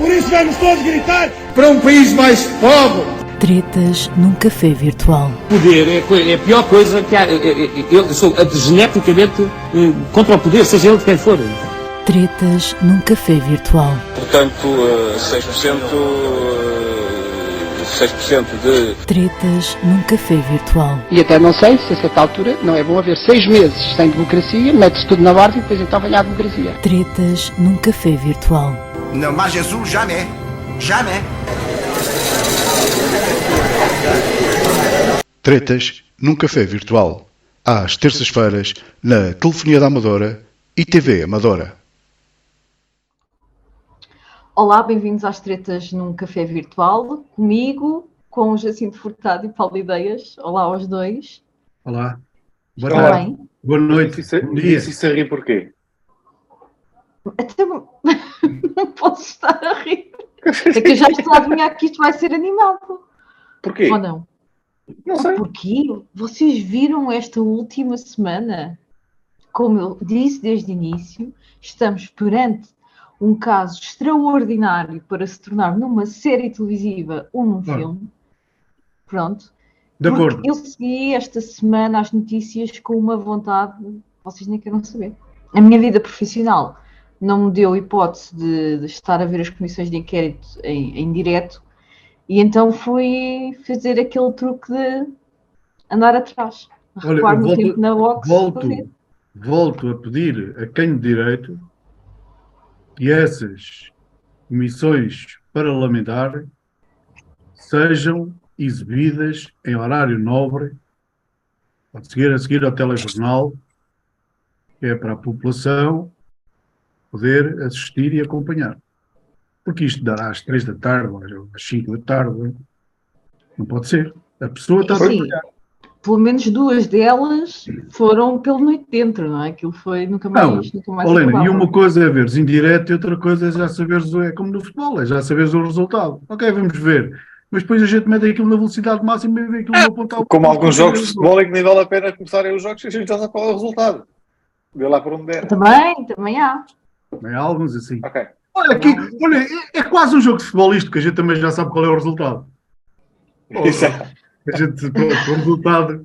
Por isso vamos todos gritar para um país mais pobre. Tretas num café virtual. Poder é a pior coisa que há. Eu sou geneticamente contra o poder, seja ele de quem for. Tretas num café virtual. Portanto, 6% de... Tretas num café virtual. E até não sei se a certa altura não é bom haver 6 meses sem democracia, mete-se tudo na ordem e depois então vem a democracia. Tretas num café virtual. Não, mas Jesus, jamais. Jamais. Tretas num café virtual. Às terças-feiras, na Telefonia da Amadora e TV Amadora. Olá, bem-vindos às Tretas num Café Virtual, comigo, com o Jacinto Furtado e Paulo Ideias. Olá aos dois. Olá. Boa noite. Boa noite. Bom dia. Isso a rir porquê? Até não posso estar a rir. É que eu já estou a adivinhar que isto vai ser animado. Porquê? Ou não? Não sei. Porquê? Vocês viram esta última semana? Como eu disse desde o início, estamos perante um caso extraordinário para se tornar numa série televisiva ou num filme. Pronto. De acordo. Eu segui esta semana as notícias com uma vontade, vocês nem querem saber. A minha vida profissional não me deu hipótese de estar a ver as comissões de inquérito em direto, e então fui fazer aquele truque de andar atrás. Olha, no tempo na box. Volto a pedir a quem de direito que essas comissões parlamentares sejam exibidas em horário nobre, a seguir ao telejornal, que é para a população poder assistir e acompanhar. Porque isto dará às 3 da tarde, ou às 5 da tarde. Não pode ser. A pessoa está a trabalhar. Pelo menos 2 delas foram pelo noite dentro, não é? Aquilo foi nunca mais Helena, acabava. e uma coisa é veres em direto e outra coisa é já saberes, é como no futebol, é já saberes o resultado. Ok, vamos ver. Mas depois a gente mete aquilo na velocidade máxima e vê aquilo no apontar. Como alguns jogos de futebol em que nem vale a pena começarem os jogos e a gente já sabe qual é o resultado. Vê lá por onde der. Também há. Também há alguns assim. Ok. Olha, aqui, é quase um jogo de futebol isto, que a gente também já sabe qual é o resultado. A gente, o resultado.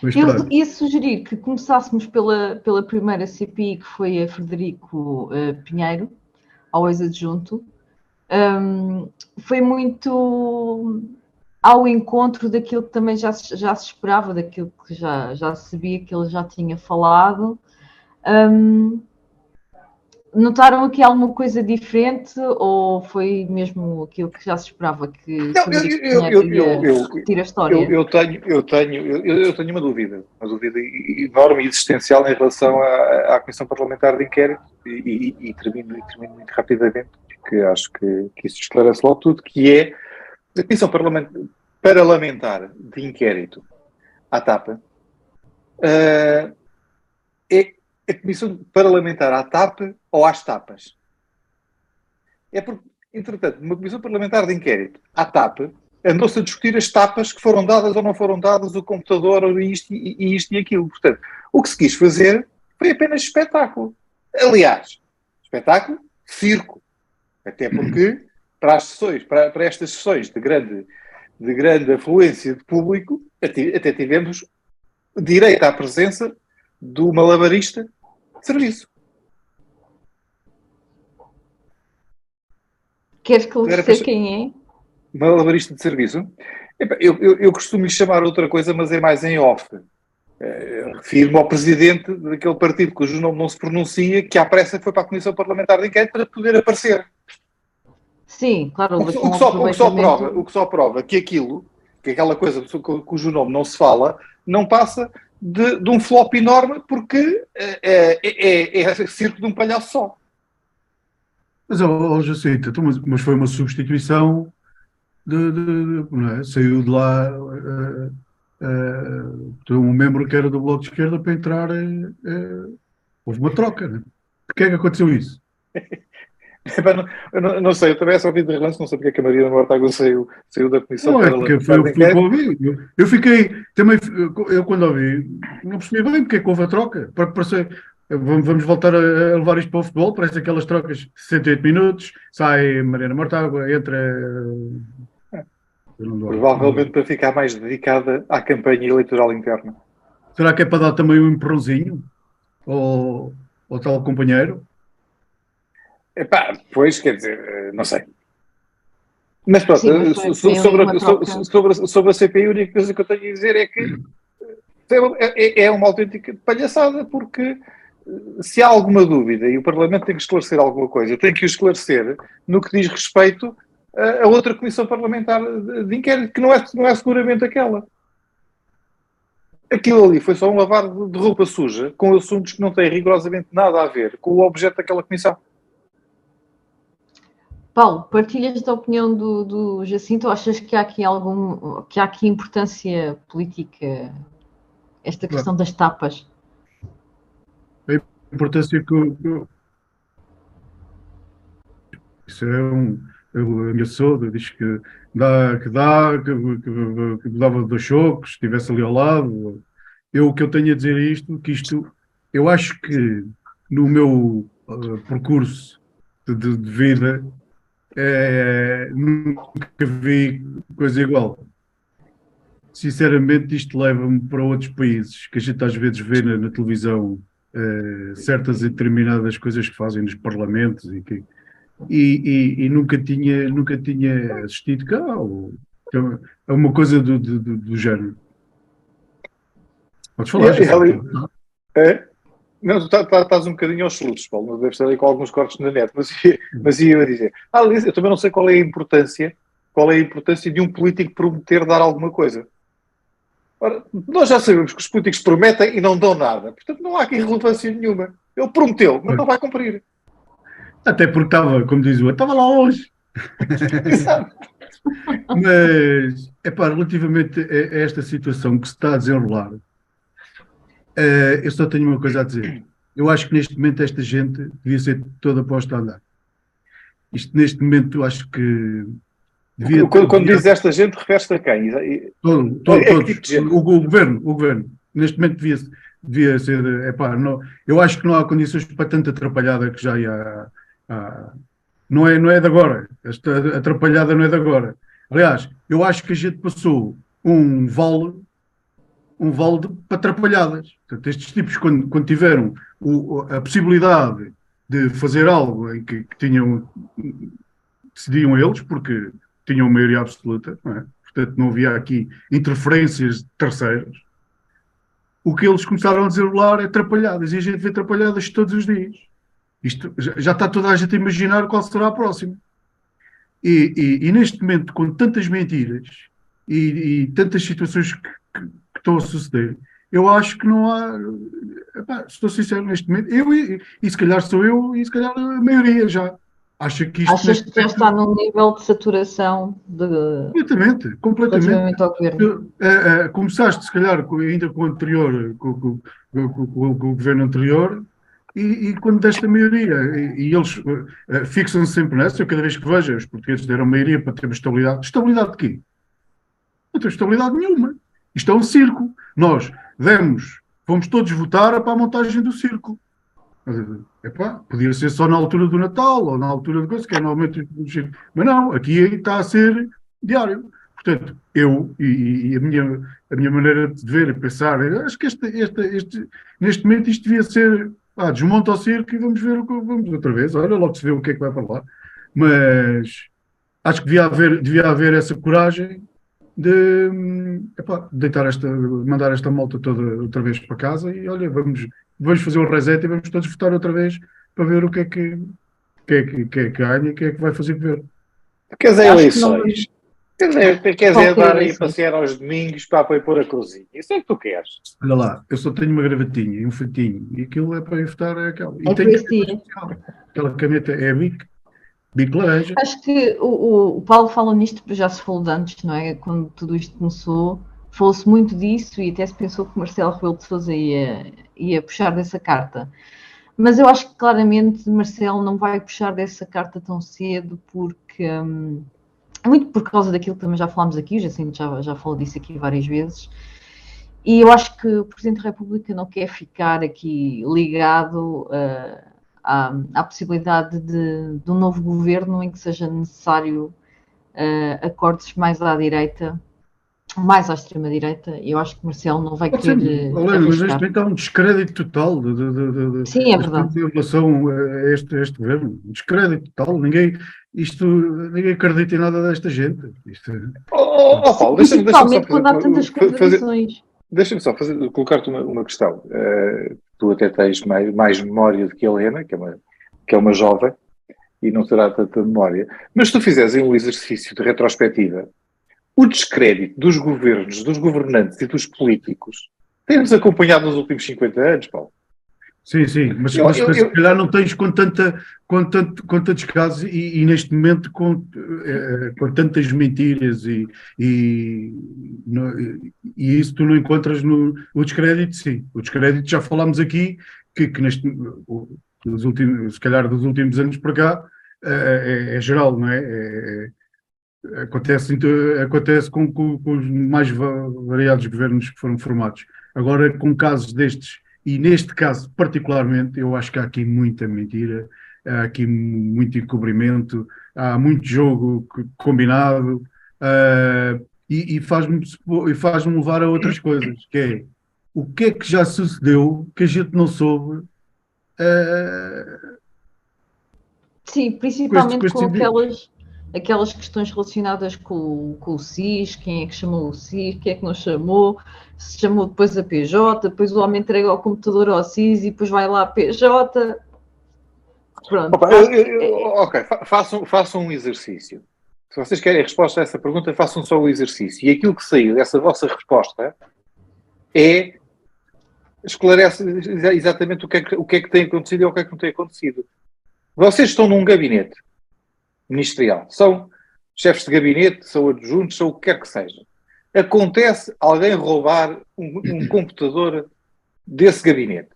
Eu ia sugerir que começássemos pela primeira CPI, que foi a Frederico Pinheiro, ao ex-adjunto. Foi muito ao encontro daquilo que também já se esperava, daquilo que já se sabia que ele já tinha falado. Notaram aqui alguma coisa diferente ou foi mesmo aquilo que já se esperava, que ia repetir a história? Eu tenho uma dúvida enorme e existencial em relação à Comissão Parlamentar de Inquérito e termino muito rapidamente, porque acho que isso esclarece logo tudo, que é a Comissão Parlamentar de Inquérito à TAP é a Comissão Parlamentar à TAP ou às tapas? É porque, entretanto, numa Comissão Parlamentar de Inquérito à TAP, andou-se a discutir as tapas que foram dadas ou não foram dadas, o computador, ou isto e aquilo. Portanto, o que se quis fazer foi apenas espetáculo. Aliás, espetáculo, circo. Até porque, para estas sessões de grande afluência de público, até tivemos direito à presença do malabarista de serviço. Queres esclarecer quem é? Malabarista de serviço? Eu costumo lhe chamar outra coisa, mas é mais em off. Refiro-me ao presidente daquele partido cujo nome não se pronuncia, que à pressa foi para a Comissão Parlamentar de Inquérito para poder aparecer. Sim, claro. O que só prova que aquela coisa cujo nome não se fala, não passa de um flop enorme, porque é circo de um palhaço só. Mas, Jacinto, mas foi uma substituição não é? Saiu de lá um membro que era do Bloco de Esquerda para entrar. Houve uma troca, né? Por que é que aconteceu isso? Eu não sei, eu também só ouvi de relance, não sei porque é que a Maria Mortágua saiu da Comissão. Não, é porque foi o que eu fiquei, também, eu quando ouvi, não percebi bem porque é que houve a troca, Vamos voltar a levar isto para o futebol, parece aquelas trocas 68 minutos, sai Mariana Mortágua, entra. Provavelmente para ficar mais dedicada à campanha eleitoral interna. Será que é para dar também um empurrãozinho ao tal companheiro? Epá, pois, quer dizer, não sei. Mas pronto, Sim, sobre a CPI, a única coisa que eu tenho a dizer é que é uma autêntica palhaçada, porque se há alguma dúvida e o Parlamento tem que esclarecer alguma coisa, tem que o esclarecer no que diz respeito a outra comissão parlamentar de inquérito, que não é seguramente aquela. Aquilo ali foi só um lavar de roupa suja com assuntos que não têm rigorosamente nada a ver com o objeto daquela comissão. Paulo, partilhas da opinião do Jacinto ou achas que há aqui importância política, esta questão das tapas? A importância que isso é ameaçou, diz que dava 2 chocos, estivesse ali ao lado. O que eu tenho a dizer é isto, eu acho que no meu percurso de vida nunca vi coisa igual. Sinceramente, isto leva-me para outros países, que a gente às vezes vê na televisão certas e determinadas coisas que fazem nos parlamentos e nunca tinha assistido cá, é uma coisa do género. Podes falar, Não, tu estás um bocadinho aos soluços, Paulo, não deves estar aí com alguns cortes na net, mas ia a dizer, eu também não sei qual é a importância de um político prometer dar alguma coisa. Ora, nós já sabemos que os políticos prometem e não dão nada, portanto não há aqui relevância nenhuma. Ele prometeu, mas não vai cumprir. Até porque estava, como diz o outro, estava lá hoje. Exato. Mas, relativamente a esta situação que se está a desenrolar, eu só tenho uma coisa a dizer. Eu acho que neste momento esta gente devia ser toda posta a andar. Isto neste momento eu acho que devia... Quando diz esta gente, refere-se a quem? Todos. O governo. Neste momento devia ser... não, eu acho que não há condições para tanta atrapalhada que já há. Não é de agora. Esta atrapalhada não é de agora. Aliás, eu acho que a gente passou um vale para atrapalhadas. Portanto, estes tipos, quando tiveram a possibilidade de fazer algo em que decidiam eles, porque tinham maioria absoluta, não é? Portanto, não havia aqui interferências de terceiros, o que eles começaram a desenrolar é atrapalhadas, e a gente vê atrapalhadas todos os dias. Isto, já está toda a gente a imaginar qual será a próxima. E neste momento, com tantas mentiras e tantas situações que estão a suceder, eu acho que não há... estou sincero, neste momento, e se calhar sou eu, e se calhar a maioria já. Achas que já está num nível de saturação completamente. Relativamente ao governo? Começaste, se calhar, ainda com o anterior, com o governo anterior, e quando desta maioria, e eles fixam-se sempre nessa, eu cada vez que vejo, os portugueses deram maioria para termos estabilidade. Estabilidade de quê? Não temos estabilidade nenhuma. Isto é um circo. Nós fomos todos votar para a montagem do circo. Podia ser só na altura do Natal, ou na altura de coisa, que é normalmente do circo. Mas não, aqui está a ser diário. Portanto, e a minha maneira de ver e pensar, acho que neste momento isto devia ser... desmonta o circo e vamos ver vamos outra vez. Olha, logo se vê o que é que vai para lá. Mas acho que devia haver essa coragem de mandar esta malta toda outra vez para casa e olha, vamos fazer um reset e vamos todos votar outra vez para ver o que é que ganha e quem é que vai fazer governo. Quer dizer, eleições. Quer dar aí passear aos domingos para pôr a cruzinha. Isso é que tu queres. Olha lá, eu só tenho uma gravatinha e um fatinho e aquilo é para ir votar aquela. E aquela caneta é a Bic laranja. Acho que o Paulo fala nisto, já se falou de antes, não é? Quando tudo isto começou, falou-se muito disso e até se pensou que Marcelo Rebelo de Sousa ia puxar dessa carta. Mas eu acho que claramente Marcelo não vai puxar dessa carta tão cedo porque... muito por causa daquilo que também já falámos aqui, o Jacinto já falou disso aqui várias vezes, E eu acho que o Presidente da República não quer ficar aqui ligado à possibilidade de um novo governo em que seja necessário acordos mais à direita, mais à extrema-direita. Eu acho que Marcelo não vai querer mas neste momento há um descrédito total Sim, é verdade. em relação a este governo. Um descrédito total. Ninguém acredita em nada desta gente. Paulo, deixa-me só colocar-te uma questão. Tu até tens mais memória do que a Helena, que é uma jovem, e não terá tanta memória. Mas se tu fizeres um exercício de retrospectiva, o descrédito dos governos, dos governantes e dos políticos tem-nos acompanhado nos últimos 50 anos, Paulo. Sim, mas se calhar não tens com tantos casos e neste momento com tantas mentiras e isso tu não encontras o descrédito, sim. O descrédito já falámos aqui que se calhar dos últimos anos para cá é geral, não é? Acontece com os mais variados governos que foram formados. Agora, com casos destes, e neste caso particularmente, eu acho que há aqui muita mentira, há aqui muito encobrimento, há muito jogo combinado, e faz-me levar a outras coisas, que é o que é que já sucedeu que a gente não soube. Sim, principalmente com aquelas questões relacionadas com o SIS, quem é que chamou o SIS, quem é que não chamou, se chamou depois a PJ, depois o homem entrega o computador ao SIS e depois vai lá a PJ. Pronto. Ok, façam um exercício. Se vocês querem a resposta a essa pergunta, façam só o exercício. E aquilo que saiu dessa vossa resposta esclarece exatamente o que é que tem acontecido e o que é que não tem acontecido. Vocês estão num gabinete ministerial, são chefes de gabinete, são adjuntos, são o que quer que seja. Acontece alguém roubar um computador desse gabinete.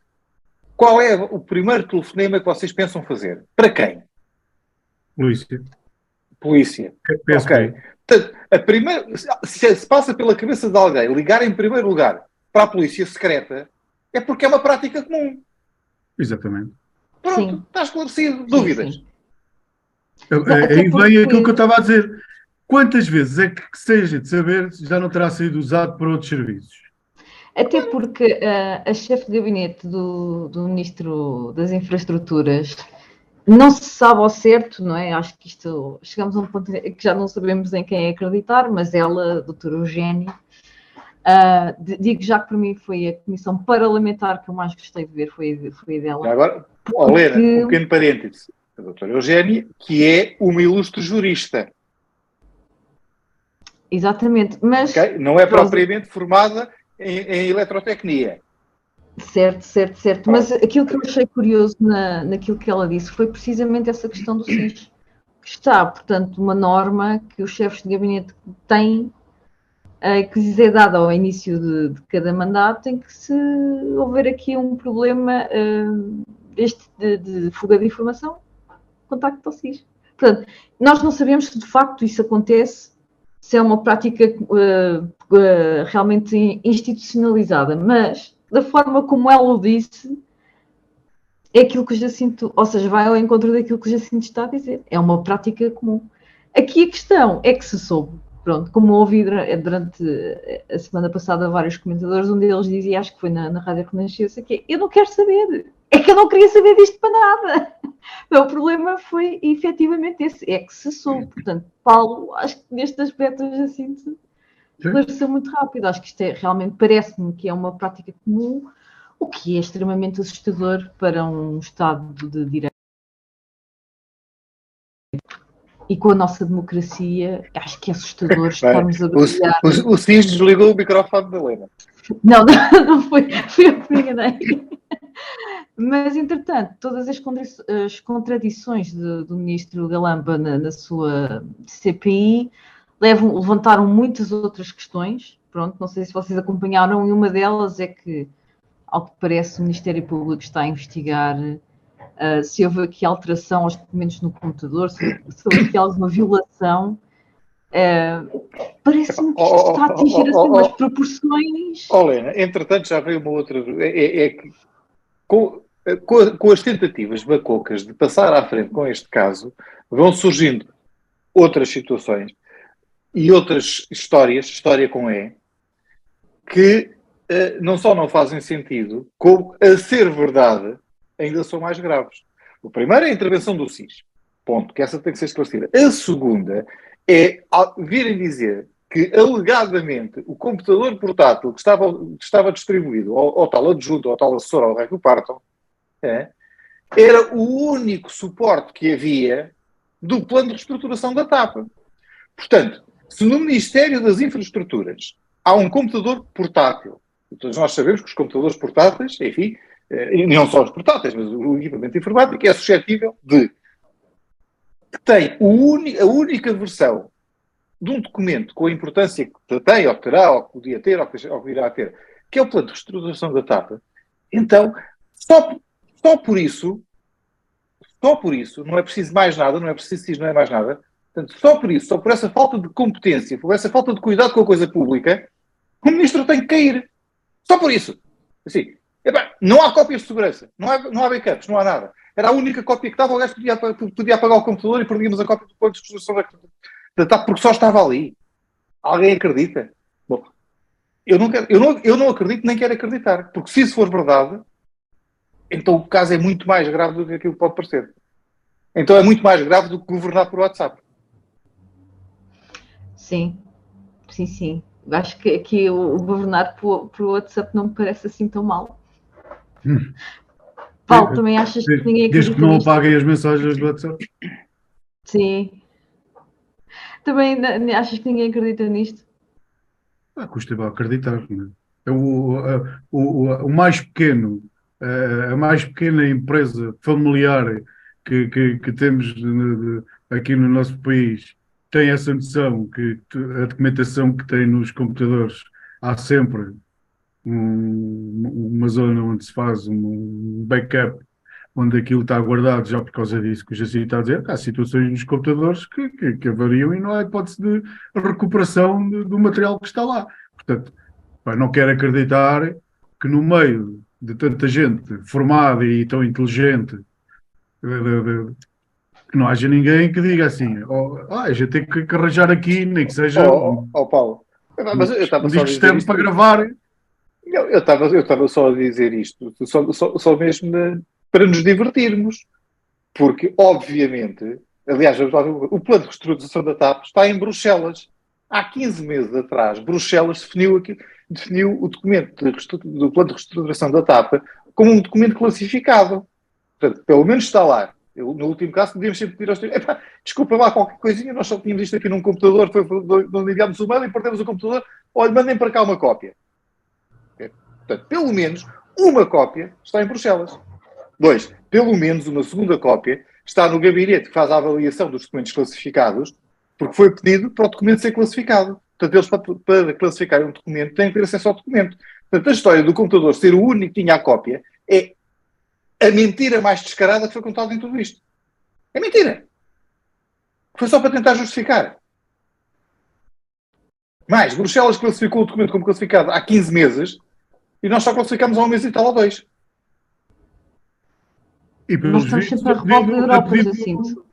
Qual é o primeiro telefonema que vocês pensam fazer? Para quem? Polícia. Ok. Portanto, se passa pela cabeça de alguém ligar em primeiro lugar para a polícia secreta, é porque é uma prática comum. Exatamente. Pronto, sim. Está esclarecido. Dúvidas? Sim. Aí vem aquilo que eu estava a dizer. Quantas vezes é que seja de saber já não terá sido usado para outros serviços? Até porque a chefe de gabinete do Ministro das Infraestruturas não se sabe ao certo, não é? Acho que chegamos a um ponto que já não sabemos em quem acreditar, mas ela, a doutora Eugénia, digo já que para mim foi a comissão parlamentar que eu mais gostei de ver, foi dela. Agora, Helena, um pequeno parênteses. A doutora Eugénia, que é uma ilustre jurista. Exatamente, mas... Okay? Não é propriamente formada em eletrotecnia. Certo. Mas aquilo que eu achei curioso naquilo que ela disse foi precisamente essa questão do SIS. Que está, portanto, uma norma que os chefes de gabinete têm, que lhes é dada ao início de cada mandato, em que se houver aqui um problema de fuga de informação, contacto ao SIS. Portanto, nós não sabemos se de facto isso acontece, se é uma prática realmente institucionalizada, mas da forma como ela o disse, é aquilo que o Jacinto, ou seja, vai ao encontro daquilo que o Jacinto está a dizer. É uma prática comum. Aqui a questão é que se soube, pronto, como ouvi durante a semana passada vários comentadores, um deles dizia, acho que foi na Rádio Renascença, que eu não quero saber, é que eu não queria saber disto para nada. O problema foi efetivamente esse, é que se soube. Portanto, Paulo, acho que neste aspecto o Jacinto esclareceu muito rápido. Acho que isto realmente parece-me que é uma prática comum, o que é extremamente assustador para um Estado de Direito. E com a nossa democracia, acho que é assustador estarmos a brilhar. O SIS desligou o microfone da Helena. Não foi eu que me enganei. Mas, entretanto, todas as contradições do ministro Galamba na sua CPI levantaram muitas outras questões. Pronto, não sei se vocês acompanharam, e uma delas é que, ao que parece, o Ministério Público está a investigar se houve aqui alteração aos documentos no computador, se houve aqui alguma violação Parece-me que isto está a atingir assim umas proporções. Helena, entretanto já veio uma outra. É que com as tentativas bacocas de passar à frente com este caso, vão surgindo outras situações e outras histórias, história com E, que não só não fazem sentido, como, a ser verdade, ainda são mais graves. O primeiro é a intervenção do SIS. Ponto. Que essa tem que ser esclarecida. A segunda é virem dizer que, alegadamente, o computador portátil que estava distribuído ao tal adjunto, ao tal assessor, ao Rei do Parton, era o único suporte que havia do plano de reestruturação da TAP. Portanto, se no Ministério das Infraestruturas há um computador portátil, todos nós sabemos que os computadores portáteis, enfim, e não só os portáteis, mas o equipamento informático é suscetível de que tem a única versão de um documento com a importância que tem, ou que terá, ou que podia ter, ou que virá a ter, que é o plano de reestruturação da TAP. Então, só por isso, não é preciso mais nada, não é preciso isso, não é mais nada. Portanto, só por isso, só por essa falta de competência, por essa falta de cuidado com a coisa pública, o ministro tem que cair. Só por isso. Assim, não há cópias de segurança, não há backups, não há nada. Era a única cópia que estava, o gajo podia apagar o computador e perdíamos a cópia do plano de reestruturação da TAP porque só estava ali. Alguém acredita? Bom, eu não acredito nem quero acreditar, porque se isso for verdade, então o caso é muito mais grave do que aquilo que pode parecer. Então é muito mais grave do que governar por WhatsApp. Sim. Acho que aqui o governar por WhatsApp não me parece assim tão mal. Paulo, também achas que ninguém acredita desde que não nisto? apaguem as mensagens do WhatsApp? Sim. Também achas que ninguém acredita nisto? Custa acreditar, não é? O mais pequeno, a mais pequena empresa familiar que temos aqui no nosso país tem essa noção que a documentação que tem nos computadores há sempre uma zona onde se faz um backup, onde aquilo está guardado já por causa disso, que o Jacinto está a dizer, há situações nos computadores que avariam e não há hipótese de recuperação do material que está lá. Portanto, não quero acreditar que no meio de tanta gente formada e tão inteligente, que não haja ninguém que diga assim, a gente tem que arranjar aqui, nem que seja Paulo, mas eu estava só a dizer isto para gravar. Eu estava só a dizer isto, só mesmo para nos divertirmos, porque, obviamente, aliás, o plano de reestruturação da TAP está em Bruxelas. Há 15 meses atrás, Bruxelas definiu o documento do plano de reestruturação da TAP como um documento classificado. Portanto, pelo menos está lá. No último caso, podíamos sempre pedir aos tribunais, desculpa lá qualquer coisinha, nós só tínhamos isto aqui num computador, foi onde enviámos o mail e perdemos o computador, olha, mandem para cá uma cópia. Portanto, pelo menos uma cópia está em Bruxelas. 2, pelo menos uma segunda cópia está no gabinete que faz a avaliação dos documentos classificados, porque foi pedido para o documento ser classificado. Portanto, eles, para classificar um documento, têm que ter acesso ao documento. Portanto, a história do computador ser o único que tinha a cópia é a mentira mais descarada que foi contada em tudo isto. É mentira. Foi só para tentar justificar. Mas Bruxelas classificou o documento como classificado há 15 meses e nós só classificamos há um mês e tal ou 2. E Nós estamos sempre a revolta da Europa, Jacinto.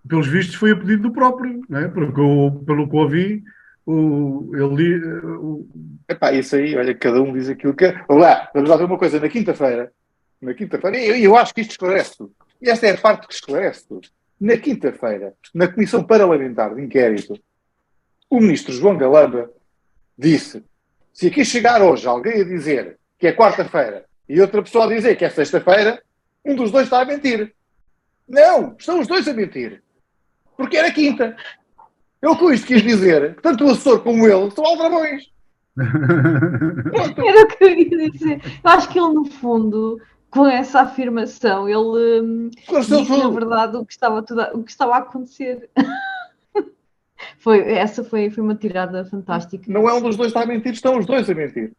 Pelos vistos foi a pedido do próprio, não é? Porque pelo que ouvi, Isso aí, olha, cada um diz aquilo que é. Olá, vamos lá ver uma coisa, na quinta-feira, eu acho que isto esclarece tudo. E esta é a parte que esclarece tudo. Na quinta-feira, na Comissão Parlamentar de Inquérito, o ministro João Galamba disse: se aqui chegar hoje alguém a dizer que é quarta-feira e outra pessoa a dizer que é sexta-feira, um dos dois está a mentir. Não, estão os dois a mentir. Porque era quinta. Eu com isto quis dizer que tanto o assessor como ele são aldrabões. Era o que eu ia dizer. Eu acho que ele, no fundo, com essa afirmação, ele disse, na verdade, o que estava a acontecer. Essa foi uma tirada fantástica. Não é um dos dois que está a mentir, estão os dois a mentir.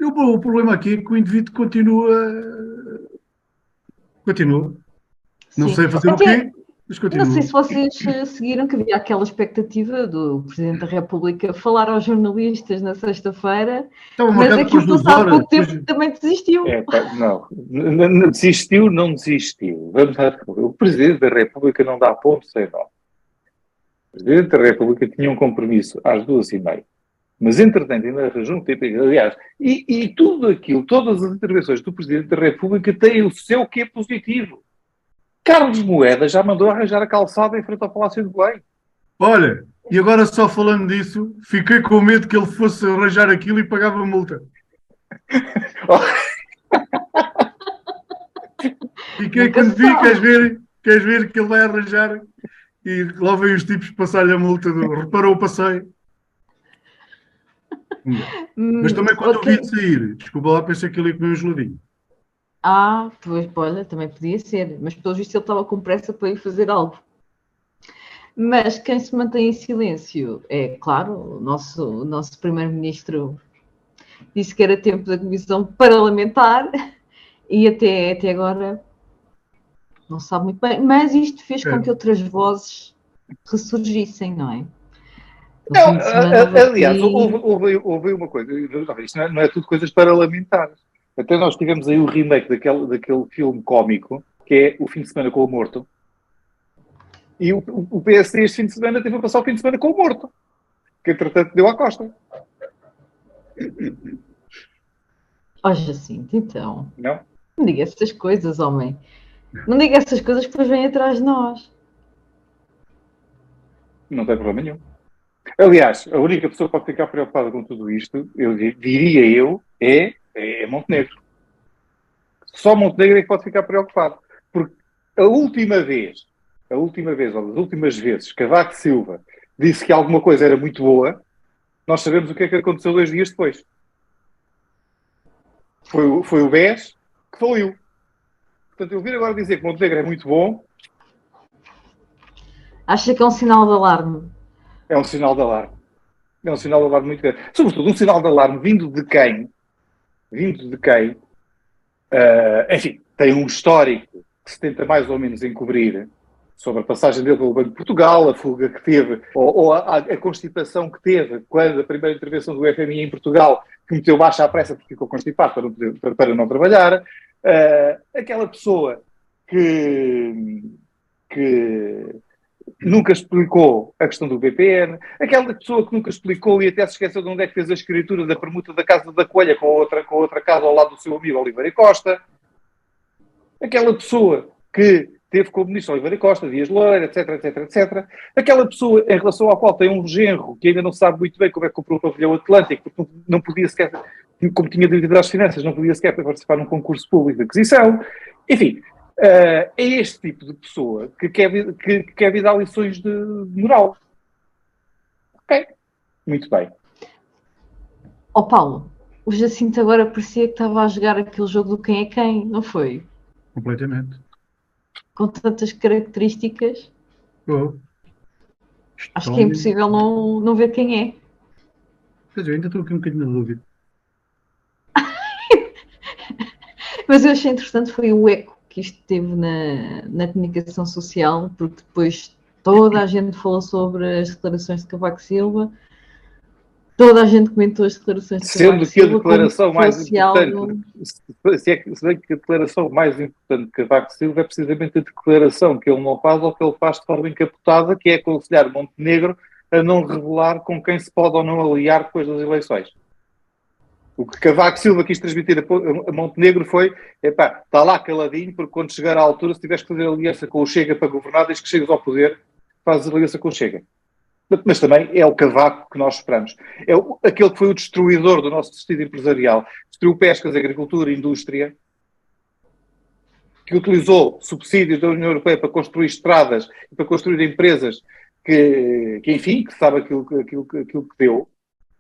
O problema aqui é que o indivíduo continua. Não sei fazer o quê. Mas Não continua. sei se vocês seguiram que havia aquela expectativa do Presidente da República falar aos jornalistas na sexta-feira, Estava mas marcado para as aquilo 2 passado horas. pouco tempo também desistiu. Não. Desistiu, não desistiu. Vamos lá. O Presidente da República não dá ponto sem nó. O Presidente da República tinha um compromisso às 2h30. Mas, entretanto, ainda arranjou um tempo. Aliás, e tudo aquilo, todas as intervenções do Presidente da República têm o seu quê positivo. Carlos Moedas já mandou arranjar a calçada em frente ao Palácio de Belém. Olha, e agora só falando disso, fiquei com medo que ele fosse arranjar aquilo e pagava multa. Fiquei quando vi, queres ver que ele vai arranjar e lá vem os tipos passar-lhe a multa reparou o passeio. Mas também quando eu vi de sair, desculpa lá, pensei que ele ia comer um geladinho. Pois, olha, também podia ser, mas pelo visto ele estava com pressa para ir fazer algo. Mas quem se mantém em silêncio é, claro, o nosso primeiro-ministro disse que era tempo da comissão parlamentar e até agora não sabe muito bem, mas isto fez com que outras vozes ressurgissem, não é? Aliás, houve uma coisa, isto não é tudo coisas parlamentares. Até nós tivemos aí o remake daquele filme cómico, que é O Fim de Semana com o Morto. E o PSD este fim de semana teve a passar o fim de semana com o Morto, que entretanto deu à costa. Ó Jacinto, então. Não? Não diga essas coisas, homem. Não diga essas coisas que depois vêm atrás de nós. Não tem problema nenhum. Aliás, a única pessoa que pode ficar preocupada com tudo isto, diria eu, é Montenegro. Só Montenegro é que pode ficar preocupado. Porque a última vez, ou das últimas vezes, Cavaco Silva disse que alguma coisa era muito boa, nós sabemos o que é que aconteceu 2 dias depois. Foi o BES que faliu. Portanto, eu vir agora dizer que Montenegro é muito bom... Acha que é um sinal de alarme? É um sinal de alarme. É um sinal de alarme muito grande. Sobretudo um sinal de alarme vindo de quem, enfim, tem um histórico que se tenta mais ou menos encobrir sobre a passagem dele pelo Banco de Portugal, a fuga que teve, ou a constipação que teve quando a primeira intervenção do FMI em Portugal, que meteu baixa à pressa porque ficou constipado para não trabalhar. Aquela pessoa que nunca explicou a questão do BPN, aquela pessoa que nunca explicou e até se esqueceu de onde é que fez a escritura da permuta da Casa da Coelha com a outra casa ao lado do seu amigo Oliveira Costa, aquela pessoa que teve como ministro Oliveira Costa, Dias Loura, etc. Aquela pessoa em relação à qual tem um genro que ainda não sabe muito bem como é que comprou o pavilhão Atlântico, porque não podia sequer, como tinha de liderar as finanças, não podia sequer participar num concurso público de aquisição. Enfim, é este tipo de pessoa que quer vir dar lições de moral. Ok, muito bem. Paulo, o Jacinto agora parecia que estava a jogar aquele jogo do quem é quem, não foi? Completamente. Com tantas características. Acho que é impossível não ver quem é. Quer dizer, ainda estou aqui um bocadinho na dúvida. Mas eu achei interessante foi o eco que isto teve na comunicação social, porque depois toda a gente falou sobre as declarações de Cavaco Silva, toda a gente comentou as declarações de Cavaco Silva. Sendo que a declaração mais importante, se bem que a declaração mais importante de Cavaco Silva é precisamente a declaração que ele não faz ou que ele faz de forma encapotada, que é aconselhar Montenegro a não revelar com quem se pode ou não aliar depois das eleições. O que Cavaco Silva quis transmitir a Montenegro foi, está lá caladinho, porque quando chegar à altura, se tiveres que fazer aliança com o Chega para governar, desde que chegas ao poder, fazes aliança com o Chega. Mas também é o Cavaco que nós esperamos. É aquele que foi o destruidor do nosso tecido empresarial. Destruiu pescas, agricultura, indústria, que utilizou subsídios da União Europeia para construir estradas e para construir empresas que enfim, que sabe aquilo que deu.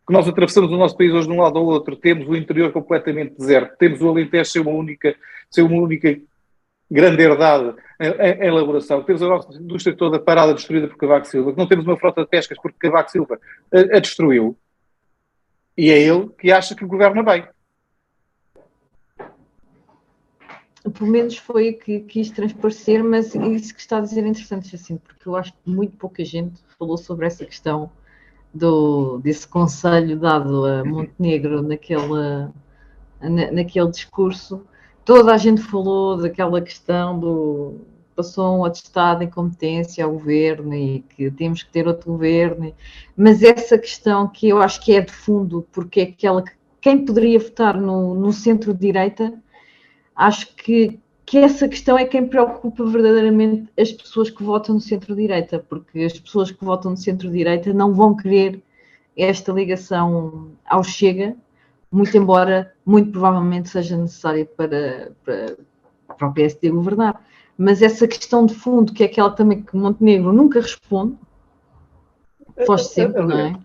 Que nós atravessamos o nosso país hoje de um lado ao outro, temos o interior completamente deserto, temos o Alentejo ser uma única grande herdade em elaboração, temos a nossa indústria toda parada, destruída por Cavaco Silva, que não temos uma frota de pescas porque Cavaco Silva a destruiu, e é ele que acha que governa bem. pelo menos foi o que quis transparecer, mas isso que está a dizer é interessante, assim, porque eu acho que muito pouca gente falou sobre essa questão desse conselho dado a Montenegro naquele discurso. Toda a gente falou daquela questão passou um atestado de incompetência ao governo e que temos que ter outro governo, mas essa questão que eu acho que é de fundo, porque é aquela que quem poderia votar no centro-direita, acho que essa questão é quem preocupa verdadeiramente as pessoas que votam no centro-direita, porque as pessoas que votam no centro-direita não vão querer esta ligação ao Chega, muito embora, muito provavelmente seja necessária para o PSD governar. Mas essa questão de fundo, que é aquela também que Montenegro nunca responde, foge sempre, não é?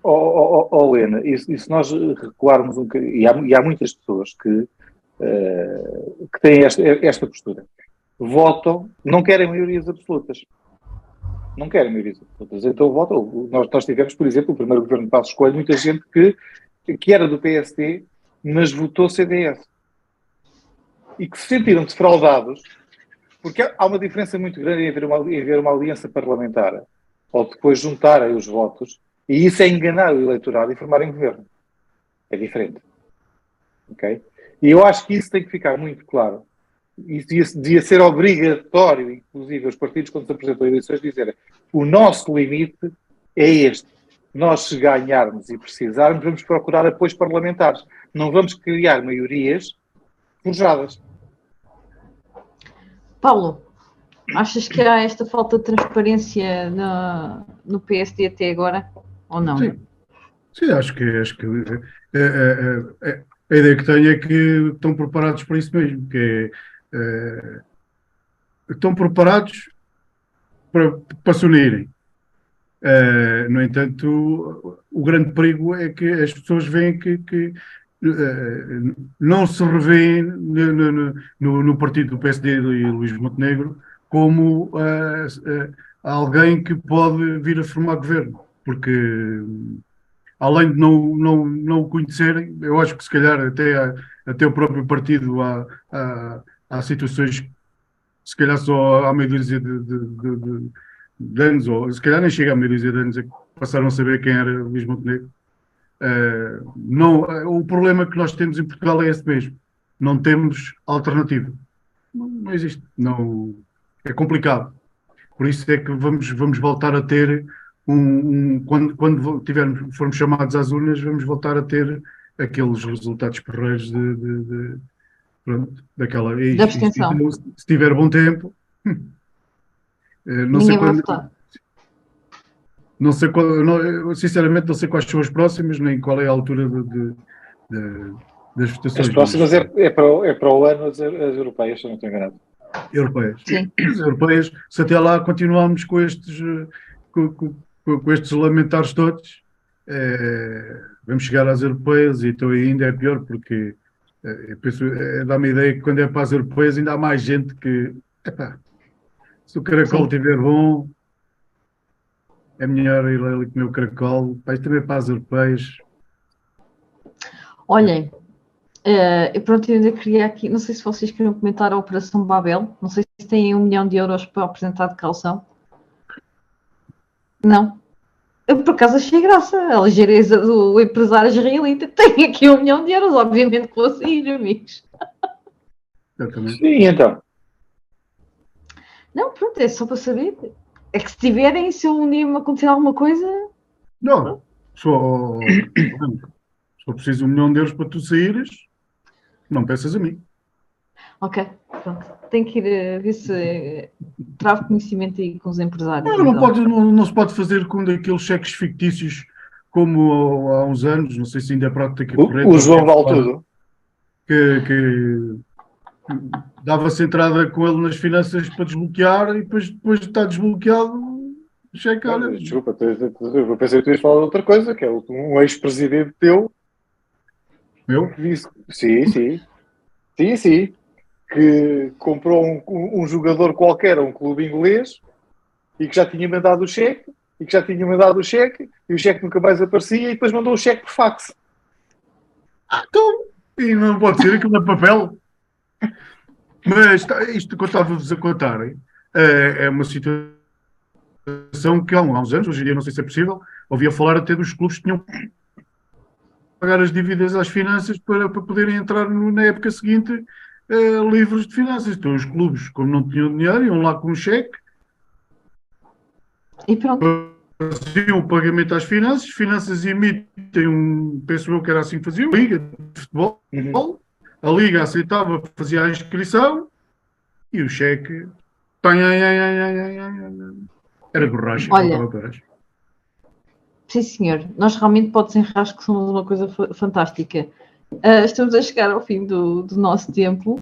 Helena, e se nós recuarmos um bocadinho, e há muitas pessoas que têm esta postura, votam, não querem maiorias absolutas. Não querem maiorias absolutas. Então votam. Nós tivemos, por exemplo, o primeiro governo de Passos Coelho, muita gente que era do PSD, mas votou CDS. E que se sentiram defraudados, porque há uma diferença muito grande em haver uma aliança parlamentar, ou depois juntarem os votos, e isso é enganar o eleitorado e formarem governo. É diferente. Ok? E eu acho que isso tem que ficar muito claro. Isso devia ser obrigatório, inclusive, os partidos, quando se apresentam a eleições, dizerem: o nosso limite é este. Nós, se ganharmos e precisarmos, vamos procurar apoios parlamentares. Não vamos criar maiorias forjadas. Paulo, achas que há esta falta de transparência no PSD até agora, ou não? Sim, acho que a ideia que tenho é que estão preparados para isso mesmo, que estão preparados para se unirem. No entanto, o grande perigo é que as pessoas veem que não se revêem no partido do PSD e Luís Montenegro como alguém que pode vir a formar governo, porque além de não o conhecerem, eu acho que se calhar até o próprio partido há situações que se calhar só há meia dúzia de anos, ou se calhar nem chega a meia dúzia de anos, é que passaram a saber quem era Luís Montenegro. O problema que nós temos em Portugal é esse mesmo. Não temos alternativa. Não existe. Não, é complicado. Por isso é que vamos voltar a ter quando formos chamados às urnas, vamos voltar a ter aqueles resultados porreiros daquela. Da abstenção. Se tiver bom tempo. Não sei quando. Não sei sinceramente não sei quais são as próximas, nem qual é a altura das votações. As próximas é para o ano as europeias, se eu não estou enganado. Europeias. Sim. As europeias, se até lá continuarmos com estes lamentares todos, vamos chegar às europeias e então ainda é pior, porque eu penso, dá-me a ideia que quando é para as europeias ainda há mais gente que se o caracol estiver bom, é melhor ir ali comer o caracol. Isto também é para as europeias. Olhem, pronto, eu ainda queria aqui, não sei se vocês queriam comentar a Operação Babel, não sei se têm 1 milhão de euros para apresentar de calção. Não. Eu, por acaso, achei graça. A ligeireza do empresário israelita. Tem aqui 1 milhão de euros, obviamente, que vou sair, amigos. Sim, então. Não, pronto, é só para saber. É que se tiverem, se um dia me acontecer alguma coisa... Não, só preciso 1 milhão de euros para tu saíres, não peças a mim. Ok, pronto. Tenho que ir ver se trago conhecimento aí com os empresários. Não se pode fazer com daqueles cheques fictícios como há uns anos, não sei se ainda é prática correta. O João vale tudo. Que dava-se entrada com ele nas finanças para desbloquear e depois de estar desbloqueado, cheque, olha... Desculpa, eu pensei que tu ias falar de outra coisa, que é um ex-presidente teu. Meu? Sim. Que comprou um jogador qualquer a um clube inglês e que já tinha mandado o cheque, e o cheque nunca mais aparecia e depois mandou o cheque por fax. Então, e não pode ser aquilo é papel. Mas isto que eu estava-vos a contar é uma situação que há uns anos, hoje em dia não sei se é possível, ouvia falar até dos clubes que tinham que pagar as dívidas às finanças para poderem entrar na época seguinte livres de finanças. Então os clubes, como não tinham dinheiro, iam lá com um cheque, E pronto. faziam o pagamento às finanças emitem penso eu que era assim que faziam, liga de futebol, a liga aceitava, fazia a inscrição e o cheque era borracha. Olha, sim senhor, nós realmente pode desenrascar que somos uma coisa fantástica. Estamos a chegar ao fim do nosso tempo.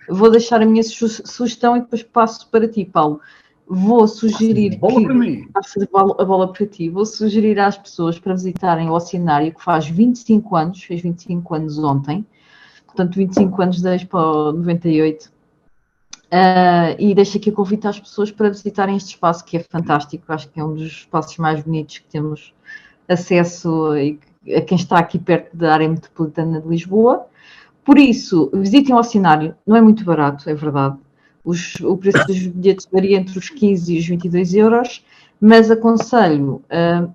Vou deixar a minha sugestão e depois passo para ti, Paulo. Vou sugerir a bola para ti. Vou sugerir às pessoas para visitarem o Oceanário, que faz 25 anos, fez 25 anos ontem, portanto 25 anos da Expo 98. E deixo aqui o convite às pessoas para visitarem este espaço, que é fantástico. Acho que é um dos espaços mais bonitos que temos acesso a quem está aqui perto da área metropolitana de Lisboa. Por isso, visitem o Oceanário. Não é muito barato, é verdade. O preço dos bilhetes varia entre os 15 e os 22 euros, mas aconselho a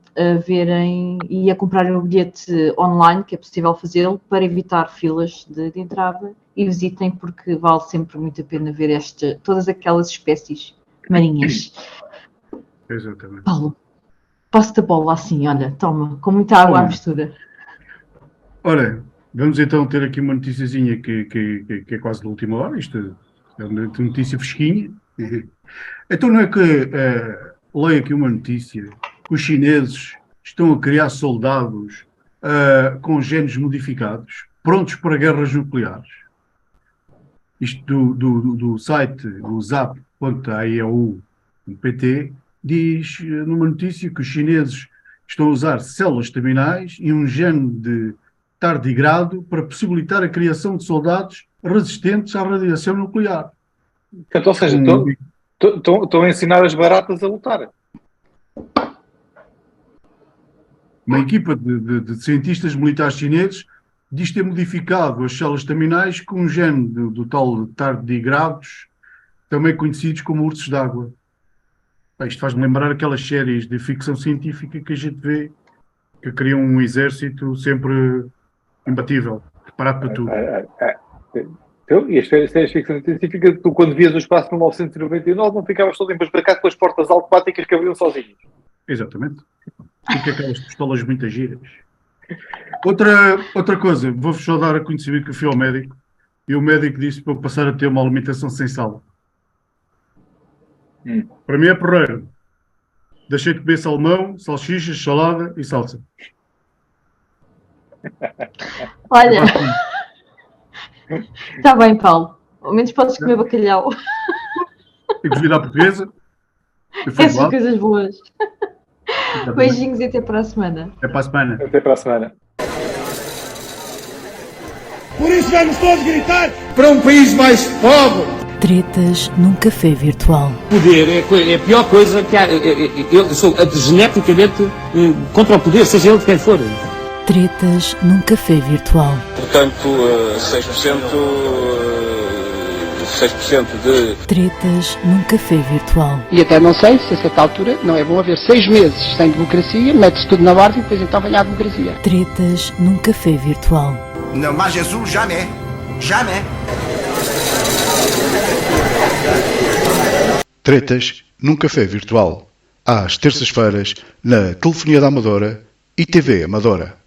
verem e a comprarem o bilhete online, que é possível fazê-lo, para evitar filas de entrada, e visitem, porque vale sempre muito a pena ver todas aquelas espécies marinhas. Exatamente. Paulo, passo-te a bola assim, olha, toma, com muita água à mistura. Ora, vamos então ter aqui uma noticiazinha que é quase da última hora, isto é uma notícia fresquinha. Então não é que leio aqui uma notícia que os chineses estão a criar soldados com genes modificados, prontos para guerras nucleares. Isto do site, o zap.aeu.pt, diz numa notícia que os chineses estão a usar células estaminais e um gene de tardigrado para possibilitar a criação de soldados resistentes à radiação nuclear. Portanto, ou seja, estão a ensinar as baratas a lutar. Uma equipa de cientistas militares chineses diz ter modificado as células estaminais com um gene do tal tardigrados, também conhecidos como ursos d'água. Isto faz-me lembrar aquelas séries de ficção científica que a gente vê, que criam um exército sempre imbatível, preparado para tudo. Então, e as séries de ficção científica, tu quando vias o espaço de 1999 não ficavas todo embasbacado com as portas automáticas que abriam sozinhas. Exatamente. E com aquelas pistolas muito giras. Outra coisa, vou-vos só dar a conhecer que eu fui ao médico e o médico disse para eu passar a ter uma alimentação sem sal. Para mim é porreiro. Deixei de comer salmão, salsichas, salada e salsa. Olha, está bem, Paulo. Ao menos podes comer bacalhau. E cozida à portuguesa. Essas coisas boas. Beijinhos e até para a semana. Até para a semana. Até para a semana. Por isso vamos todos gritar para um país mais pobre. Tretas num café virtual. Poder é a pior coisa que há. Eu sou geneticamente contra o poder, seja ele de quem for. Tretas num café virtual. Portanto, 6% de... Tretas num café virtual. E até não sei se a certa altura não é bom haver 6 meses sem democracia, mete-se tudo na ordem e depois então vem a democracia. Tretas num café virtual. Non, mas Jesus, jamais. Jamais. Tretas num café virtual. Às terças-feiras, na Telefonia da Amadora e TV Amadora.